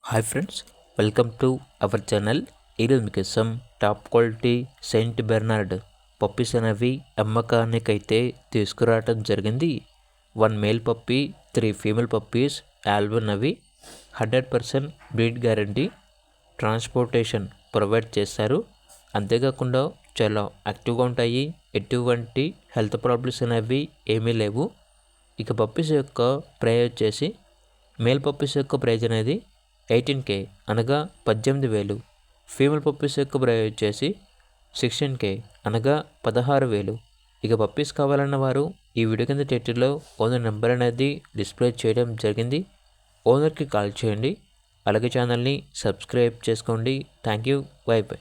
Hi friends, welcome to our channel. ఈరోజు మీకోసం top quality Saint Bernard puppies అనేవి అమ్మకానికైతే తీసుకురావడం జరిగింది. 1 మేల్ పప్పీ, 3 ఫీమేల్ పప్పీస్ ఆల్బన్ అవి 100% బ్రీడ్ గ్యారంటీ, ట్రాన్స్పోర్టేషన్ ప్రొవైడ్ చేస్తారు. అంతేకాకుండా చాలా యాక్టివ్గా ఉంటాయి. ఎటువంటి హెల్త్ ప్రాబ్లమ్స్ అనేవి ఏమీ లేవు. ఇక పప్పీస్ యొక్క ప్రైస్ వచ్చేసి మేల్ పప్పీస్ యొక్క ప్రైజ్ అనేది 18K అనగా 18,000. ఫీమేల్ పప్పీస్ యొక్క ప్రైస్ వచ్చేసి 16K అనగా 16,000. ఇక పప్పీస్ కావాలన్న వారు ఈ వీడియో కింద టైటిల్లో ఓనర్ నెంబర్ అనేది డిస్ప్లే చేయడం జరిగింది. ఓనర్కి కాల్ చేయండి. అలాగే ఛానల్ని సబ్స్క్రైబ్ చేసుకోండి. Thank you. By by.